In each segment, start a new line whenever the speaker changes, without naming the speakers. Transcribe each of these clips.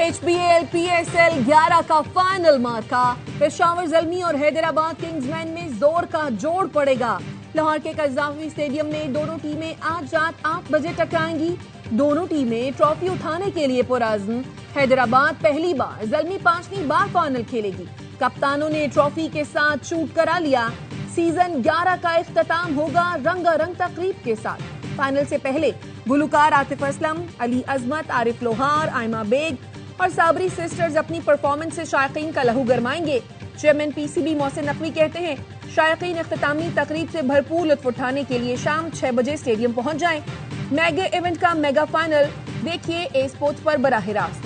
HBL PSL 11 का final मार्का Peshawar Zalmi और Hyderabad Kingsman में जोर का जोड़ पड़ेगा। लाहौर के कज़ाफी स्टेडियम में दोनों टीमें आज रात 8 बजे टकराएंगी। दोनों टीमें ट्रॉफी उठाने के लिए पुरअज़्म। हैदराबाद पहली बार, ज़ल्मी 5वीं बार फाइनल खेलेगी। कप्तानों ने ट्रॉफी के साथ शूट करा लिया। सीजन 11 का इख्तिताम होगा रंगारंग तकरीब के साथ। फाइनल से पहले गुलकार आतिफ असलम, अली अजमत, आरिफ लोहार, आयमा बेग और साबरी सिस्टर्स अपनी परफॉर्मेंस से शायकीन का लहू गरमाएंगे। चेयरमैन PCB मोहसिन नकवी कहते हैं, शायकीन इख्तितामी तकरीब से भरपूर लुत्फ उठाने के लिए शाम 6 बजे स्टेडियम पहुंच जाएं। मेगा इवेंट का मेगा फाइनल देखिए ए स्पोर्ट्स पर बराह रास्त।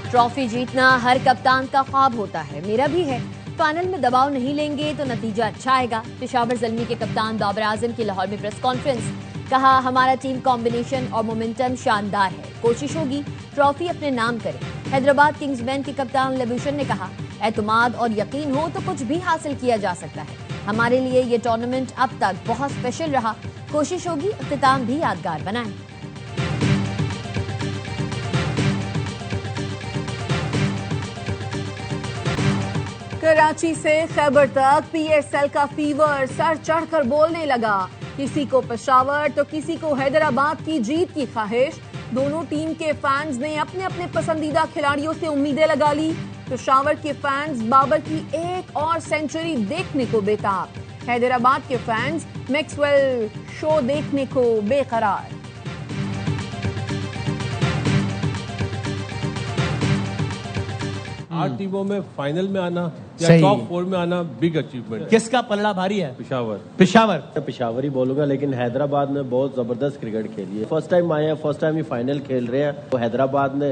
ट्रॉफी जीतना हर कप्तान का ख्वाब होता है, मेरा भी है। फाइनल में दबाव नहीं लेंगे तो नतीजा अच्छा आएगा। पेशावर ज़ल्मी के कप्तान बाबर आजम की लाहौर में प्रेस कॉन्फ्रेंस। कहा, हमारा टीम कॉम्बिनेशन और मोमेंटम शानदार है, कोशिश होगी ट्रॉफी अपने नाम करें। हैदराबाद किंग्समैन के कप्तान लबूशन ने कहा, एतमाद और यकीन हो तो कुछ भी हासिल किया जा सकता है। हमारे लिए ये टूर्नामेंट अब तक बहुत स्पेशल रहा, कोशिश होगी इख्तिताम भी यादगार बनाएं। कराची से खैबर तक PSL का फीवर सर चढ़कर बोलने लगा। किसी को पेशावर तो किसी को हैदराबाद की जीत की ख्वाहिश। दोनों टीम के फैंस ने अपने अपने पसंदीदा खिलाड़ियों से उम्मीदें लगा ली। पेशावर के फैंस बाबर की एक और सेंचुरी देखने को बेताब। हैदराबाद के फैंस मैक्सवेल शो देखने को बेकरार।
8 टीमों में फाइनल में आना या टॉप 4 में आना बिग अचीवमेंट।
किसका पलड़ा भारी है?
पेशावर ही बोलूंगा, लेकिन हैदराबाद ने बहुत जबरदस्त क्रिकेट खेली है। फर्स्ट टाइम आए हैं, फर्स्ट टाइम ही फाइनल खेल रहे हैं। तो हैदराबाद ने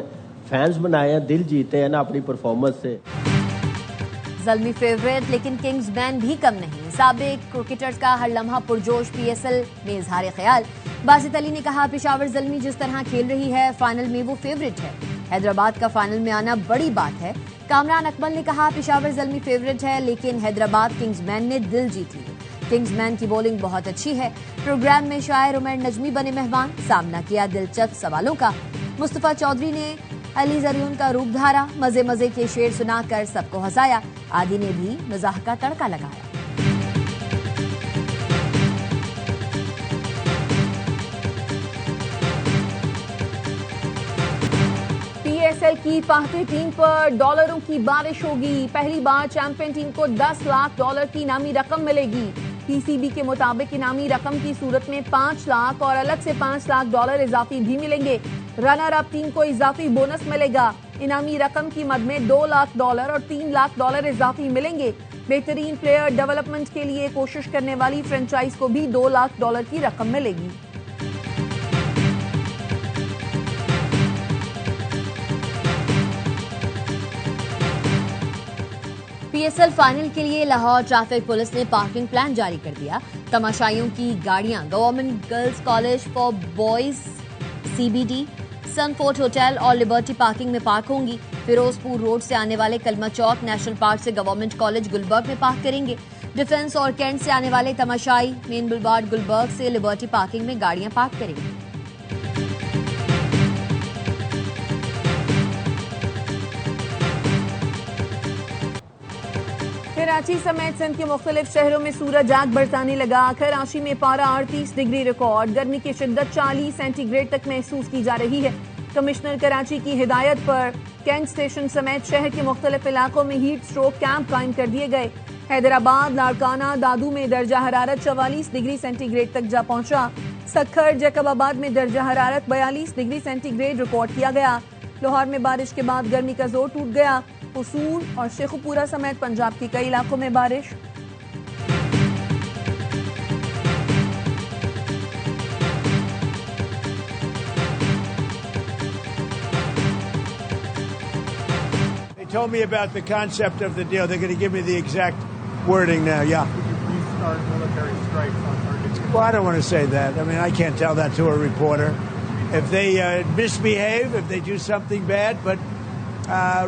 फैंस बनाए हैं, दिल जीते हैं ना अपनी परफॉर्मेंस से।
ज़ल्मी फेवरेट, लेकिन किंग्समैन भी कम नहीं। साबिक क्रिकेटर्स का हर लम्हा पुरजोश PSL में इजहार ख्याल। बासित अली ने कहा, पेशावर ज़ल्मी जिस तरह खेल रही है फाइनल में वो फेवरेट है। हैदराबाद का फाइनल में आना बड़ी बात है। कामरान अकमल ने कहा, पेशावर ज़ल्मी फेवरेट है, लेकिन हैदराबाद किंग्समैन ने दिल जीत ली। किंग्समैन की बॉलिंग बहुत अच्छी है। प्रोग्राम में शायर उमर नजमी बने मेहमान, सामना किया दिलचस्प सवालों का। मुस्तफा चौधरी ने अली जरियन का रूप धारा, मजे मजे के शेर सुनाकर सबको हंसाया। आदि ने भी मजाह का तड़का लगाया।
PSL की फाहते टीम पर डॉलरों की बारिश होगी। पहली बार चैंपियन टीम को $10 लाख की इनामी रकम मिलेगी। PCB के मुताबिक इनामी रकम की सूरत में $5 लाख और अलग से $5 लाख इजाफी भी मिलेंगे। रनर अप टीम को इजाफी बोनस मिलेगा। इनामी रकम की मद में $2 लाख और $3 लाख इजाफी मिलेंगे। बेहतरीन प्लेयर डेवलपमेंट के लिए कोशिश करने वाली फ्रेंचाइज को भी $2 लाख की रकम मिलेगी।
PSL फाइनल के लिए लाहौर ट्रैफिक पुलिस ने पार्किंग प्लान जारी कर दिया। तमाशाइयों की गाड़ियां government girls college for boys CBD, Sunfort hotel और लिबर्टी पार्किंग में पार्क होंगी। फिरोजपुर रोड से आने वाले कलमा चौक, नेशनल पार्क से गवर्नमेंट कॉलेज गुलबर्ग में पार्क करेंगे। डिफेंस और कैंट से आने वाले तमाशाई मेन बुलवार्ड गुलबर्ग से लिबर्टी पार्किंग में गाड़ियां पार्क करेंगे।
कराची समेत सिंध के मुख्तलिफ शहरों में सूरज आग बरसाने लगा। कराची में पारा 38 डिग्री रिकॉर्ड। गर्मी की शिद्दत 40 सेंटीग्रेड तक महसूस की जा रही है। कमिश्नर कराची की हिदायत पर कैंट स्टेशन समेत शहर के मुख्तलिफ इलाकों में हीट स्ट्रोक कैंप कायम कर दिए गए। हैदराबाद, लाड़काना, दादू में दर्जा हरारत 44 डिग्री सेंटीग्रेड तक जा पहुंचा। सखर, जैकबाबाद में दर्जा हरारत 42 डिग्री सेंटीग्रेड रिकॉर्ड किया गया। लाहौर में बारिश के बाद गर्मी का जोर टूट गया। उसूल और शेखुपुरा समेत पंजाब के कई इलाकों में बारिश।
They told me about the concept of the deal. They're going to give me the exact wording now. Yeah.
Could you please start military strikes on targets?
Well, I don't want to say that. I mean, I can't tell that to a reporter. If they misbehave, if they do something bad, but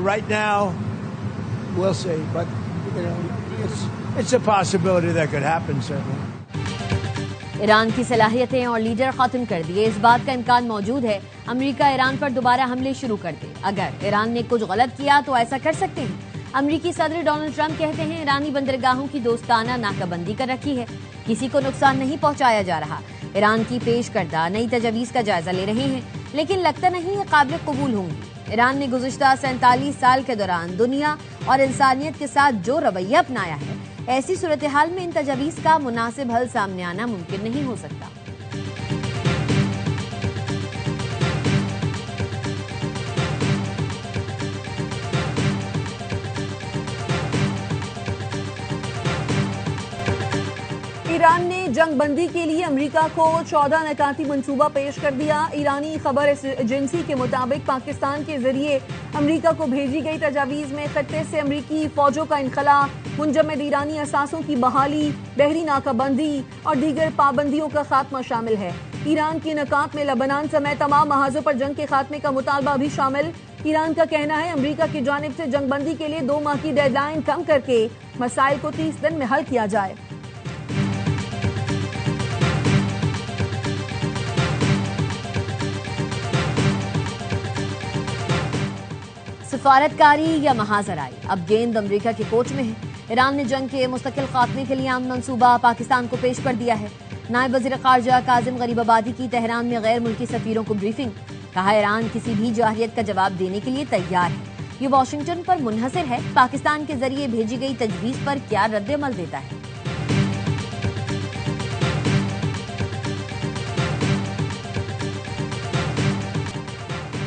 right now, we'll see. But you know, it's a possibility that could happen, certainly.
Iran की सलाहियतें और leader खत्म कर दिए। इस बात का इम्कान मौजूद है अमेरिका ईरान पर दोबारा हमले शुरू कर दे। अगर ईरान ने कुछ गलत किया तो ऐसा कर सकते हैं। अमेरिकी सदर डोनाल्ड ट्रंप कहते हैं ईरानी बंदरगाहों की दोस्ताना नाकाबंदी कर रखी है, किसी को नुकसान नहीं पहुंचाया जा रहा। ईरान की पेश करदा नई तजवीज़ का जायजा ले रहे हैं, लेकिन लगता नहीं है काबिल कबूल होंगी। ईरान ने गुज़िश्ता 47 साल के दौरान दुनिया और इंसानियत के साथ जो रवैया अपनाया है, ऐसी सूरत हाल में इन तजवीज़ का मुनासिब हल सामने आना मुमकिन नहीं हो सकता।
ईरान ने जंगबंदी के लिए अमेरिका को 14 नकाती मंसूबा पेश कर दिया। ईरानी खबर एजेंसी के मुताबिक पाकिस्तान के जरिए अमेरिका को भेजी गई तजावीज़ में खत्ते से अमेरिकी फौजों का इनखला, मुंजमद ईरानी असासों की बहाली, बहरी नाकाबंदी और दीगर पाबंदियों का खात्मा शामिल है। ईरान की नकात में लबनान समेत तमाम महाजों पर जंग के खात्मे का मुतालबा भी शामिल। ईरान का कहना है अमेरिका की जानिब से जंगबंदी के लिए 2 माह की डेडलाइन कम करके मसाइल को 30 दिन में हल किया जाए।
सफारतकारी या महाजराई, अब गेंद अमेरिका के कोच में है। ईरान ने जंग के मुस्तकिल खात्मे के लिए आम मंसूबा पाकिस्तान को पेश कर दिया है। नायब वज़ीर ख़ारजा काज़िम गरीबाबादी की तेहरान में गैर मुल्की सफ़ीरों को ब्रीफिंग, कहा ईरान किसी भी जाहिरियत का जवाब देने के लिए तैयार है। ये वाशिंगटन पर मुनहसर है, पाकिस्तान के जरिए भेजी गई तजवीज़ पर क्या रद्द-ए-अमल देता है।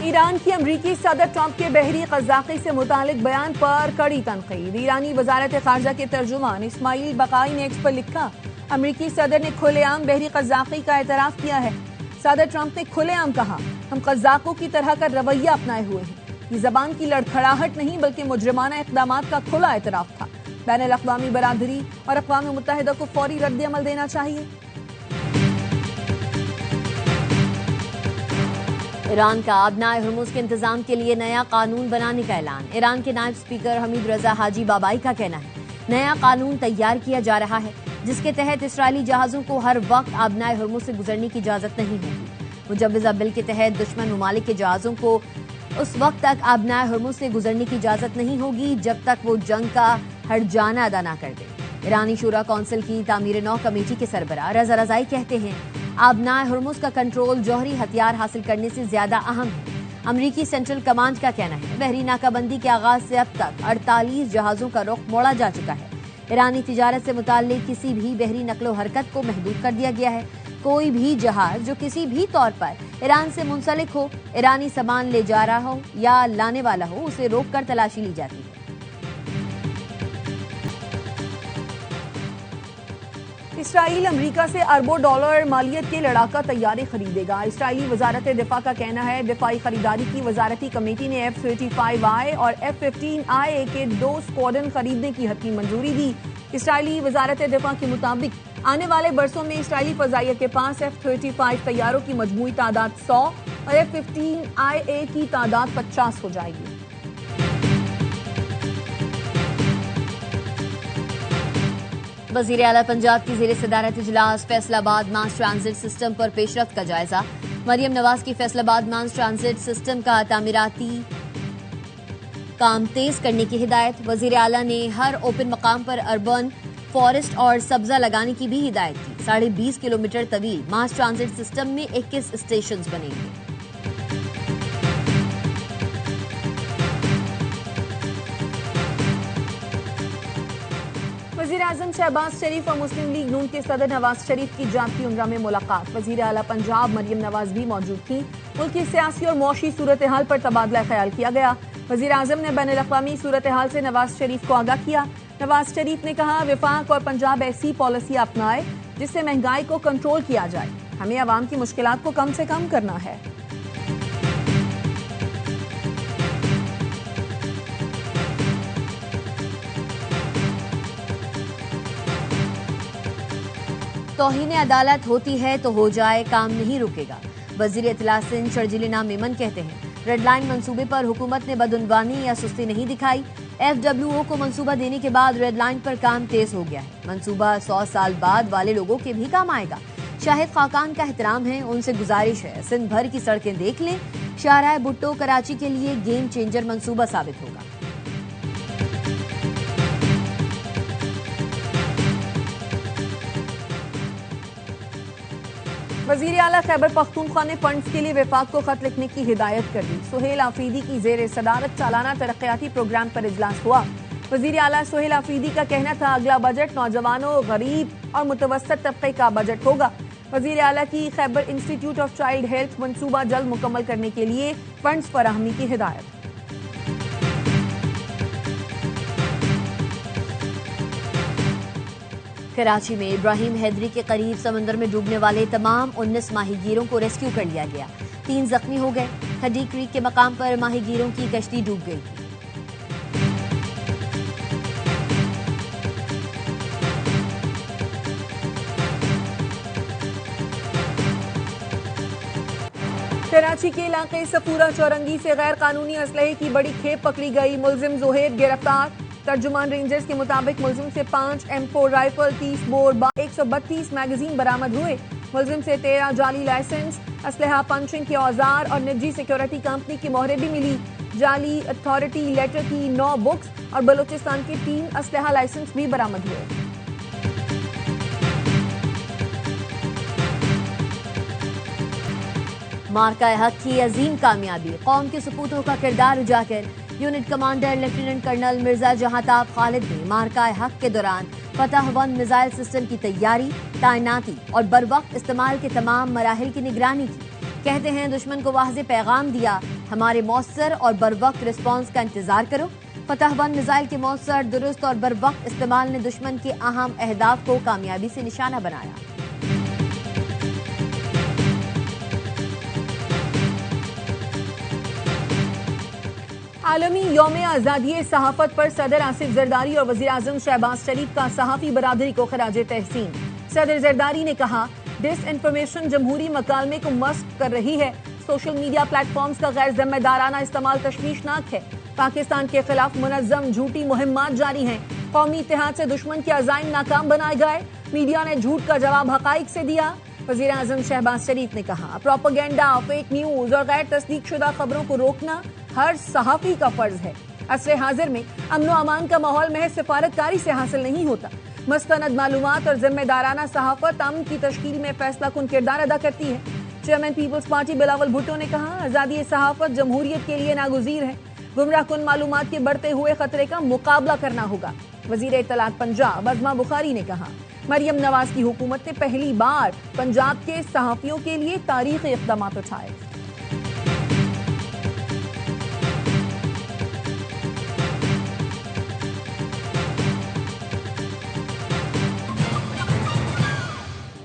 ईरान की अमरीकी सदर ट्रंप के बहरी क़ज़ाक़ी से मुतालिक बयान पर कड़ी तनक़ीद। ईरानी वज़ारत ख़ारजा के तर्जुमान इस्माइल बक़ाई ने एक्स पर लिखा, अमरीकी सदर ने खुलेआम बहरी क़ज़ाक़ी का एतराफ़ किया है। सदर ट्रंप ने खुलेआम कहा, हम क़ज़ाक़ों की तरह का रवैया अपनाए हुए हैं। ये ज़बान की लड़खड़ाहट नहीं बल्कि मुजरिमाना इक़दामात का खुला एतराफ़ था। बैनुल-अक़वामी बरादरी और अक़वाम मुत्तहिदा को फ़ौरी रद्द-ए-अमल देना चाहिए।
ईरान का अबनाए हुर्मुज़ के इंतजाम के लिए नया कानून बनाने का ऐलान। ईरान के नायब स्पीकर हमीद रजा हाजी बाबाई का कहना है नया कानून तैयार किया जा रहा है, जिसके तहत इसराइली जहाज़ों को हर वक्त अबनाए हुर्मुज़ से गुजरने की इजाज़त नहीं होगी। मुजव्वज़ा बिल के तहत दुश्मन ममालिक के जहाज़ों को उस वक्त तक अबनाए हुर्मुज़ से गुजरने की इजाज़त नहीं होगी जब तक वो जंग का हर्जाना अदा न कर दे। ईरानी शूरा कौंसिल की तामीर नौ कमेटी के सरबराह रजा रज़ाई कहते हैं अबनाए हुर्मुज़ का कंट्रोल जौहरी हथियार हासिल करने से ज्यादा अहम है। अमरीकी सेंट्रल कमांड का कहना है बहरी नाकाबंदी के आगाज से अब तक 48 जहाजों का रुख मोड़ा जा चुका है। ईरानी तिजारत से मुताल्लिक किसी भी बहरी नकलो हरकत को महदूद कर दिया गया है। कोई भी जहाज जो किसी भी तौर पर ईरान से मुंसलिक हो, ईरानी सामान ले जा रहा हो या लाने वाला हो, उसे रोककर तलाशी ली जाती है।
इसराइल अमेरिका से अरबों डॉलर मालियत के लड़ाका तैयारी खरीदेगा। इसराइली वजारत दिफा का कहना है दिफाई खरीदारी की वजारती कमेटी ने F-35I और F-15IA के 2 स्क्वाड्रन खरीदने की हतमी मंजूरी दी। इसराइली वजारत दिफा के मुताबिक आने वाले बरसों में इसराइली फजाइया के पास F-35 तैयारों की मजमूई तादाद 100 और F-15IA की तादाद 50 हो जाएगी।
वज़ीर आला पंजाब की ज़ेरे सदारत इजलास फैसलाबाद मास ट्रांजिट सिस्टम पर पेशरफ्त का जायजा। मरियम नवाज की फैसलाबाद मास ट्रांजिट सिस्टम का तामीराती काम तेज करने की हिदायत। वज़ीर आला ने हर ओपन मकाम पर अर्बन फॉरेस्ट और सब्जा लगाने की भी हिदायत की। 20.5 किलोमीटर तवील मास ट्रांजिट सिस्टम में 21 स्टेशन बनेंगे।
वज़ीर आज़म शहबाज शरीफ और मुस्लिम लीग नून के सदर नवाज शरीफ की जाती उम्रा में मुलाकात। वज़ीर आला पंजाब मरियम नवाज भी मौजूद थी। मुल्क की सियासी और मौशी सूरत हाल पर तबादला ख्याल किया गया। वज़ीर आज़म ने बैनुल-अक़वामी सूरत हाल से नवाज शरीफ को आगाह किया। नवाज शरीफ ने कहा विफाक और पंजाब ऐसी पॉलिसी अपनाए जिससे महंगाई को कंट्रोल किया जाए। हमें अवाम की मुश्किलात को कम से कम करना है।
तौहीन अदालत होती है तो हो जाए, काम नहीं रुकेगा। वज़ीर इत्तला सिंध शर्जील नाम मेमन कहते हैं रेड लाइन मंसूबे पर हुकूमत ने बदउनवानी या सुस्ती नहीं दिखाई। FWO को मंसूबा देने के बाद रेड लाइन पर काम तेज हो गया है। मंसूबा 100 साल बाद वाले लोगों के भी काम आएगा। शाहिद खाकान का एहतराम है, उनसे गुजारिश है सिंध भर की सड़कें देख लें। शाहराह भुट्टो कराची के लिए गेम चेंजर मंसूबा साबित होगा।
वजीर आला खैबर पख्तूनख्वा ने फंड्स के लिए विफाक को खत लिखने की हिदायत कर दी। सुहेल आफरीदी की जेर सदारत सालाना तरक्याती प्रोग्राम पर इजलास हुआ। वजीर आला सुहेल आफरीदी का कहना था अगला बजट नौजवानों, गरीब और मुतवस्सित तबके का बजट होगा। वजीर आला की Khyber institute of child health मंसूबा जल्द मुकम्मल करने के लिए फंड्स फराहमी की हिदायत।
कराची में इब्राहिम हैदरी के करीब समंदर में डूबने वाले तमाम 19 माहीगीरों को रेस्क्यू कर लिया गया। 3 जख्मी हो गए। खडी क्रीक के मकाम पर माहीगीरों की कश्ती डूब गई थी।
कराची के इलाके सफूरा चौरंगी से गैर कानूनी असलहे की बड़ी खेप पकड़ी गई। मुलजिम जोहेब गिरफ्तार। तर्जुमान रेंजर्स के मुताबिक मुलजिम से 5 M4 राइफल, 30 बोर, 132 मैगजीन बरामद हुए। मुलजिम से 13 जाली लाइसेंस, असलहा, पंचिंग के औजार और निजी सिक्योरिटी कंपनी की मोहरें भी मिली। जाली अथॉरिटी लेटर की 9 बुक्स और बलूचिस्तान के 3 असलहा लाइसेंस भी बरामद हुए।
मार्का हक की अजीम कामयाबी, कौम के सपूतों का किरदार उजागर। Unit commander lieutenant colonel Mirza Jahantab Khalid ने मार्का हक के दौरान फतह-1 मिसाइल सिस्टम की तैयारी, तैनाती और बरवक्त इस्तेमाल के तमाम मराहिल की निगरानी की। कहते हैं दुश्मन को वाज़े पैगाम दिया, हमारे मौसर और बरवक्त रिस्पॉन्स का इंतजार करो। फतह-1 मिसाइल के मौसर, दुरुस्त और बरवक्त इस्तेमाल ने दुश्मन के अहम अहदाफ को कामयाबी से निशाना बनाया।
आलमी यौम आज़ादी सहाफत पर सदर आसिफ जरदारी और वज़ीर आज़म शहबाज शरीफ का सहाफ़ी बरादरी को खराज तहसीन। सदर जरदारी ने कहा डिस इन्फॉर्मेशन जमहूरी मकालमे को मस्क कर रही है। सोशल मीडिया प्लेटफॉर्म्स का गैर जिम्मेदाराना इस्तेमाल तशवीशनाक है। पाकिस्तान के खिलाफ मुनज़्ज़म झूठी मुहिम्मात जारी हैं। कौमी इत्तेहाद से दुश्मन के अज़ाइम नाकाम बनाए गए। मीडिया ने झूठ का जवाब हक़ाइक़ से दिया। वज़ीर आज़म शहबाज शरीफ ने कहा प्रोपेगेंडा, फेक न्यूज और गैर तस्दीक शुदा खबरों को रोकना हर सहाफ़ी का फर्ज है। असरे हाजिर में अमन व अमान का माहौल महज सिफारतकारी से हासिल नहीं होता। मस्तनद मालूमात और जिम्मेदाराना सहाफत अमन की तश्कील में फैसला कुन किरदार अदा करती है। Chairman people's party Bilawal Bhutto ने कहा आज़ादी सहाफत जमहूरियत के लिए नागुज़ीर है। गुमराह कुन मालूमात के बढ़ते हुए खतरे का मुकाबला करना होगा। वज़ीर इत्तलात पंजाब अज़मा बुखारी ने कहा मरियम नवाज की हुकूमत ने पहली बार पंजाब के सहाफ़ियों के लिए तारीख़ी इक़दामात उठाए।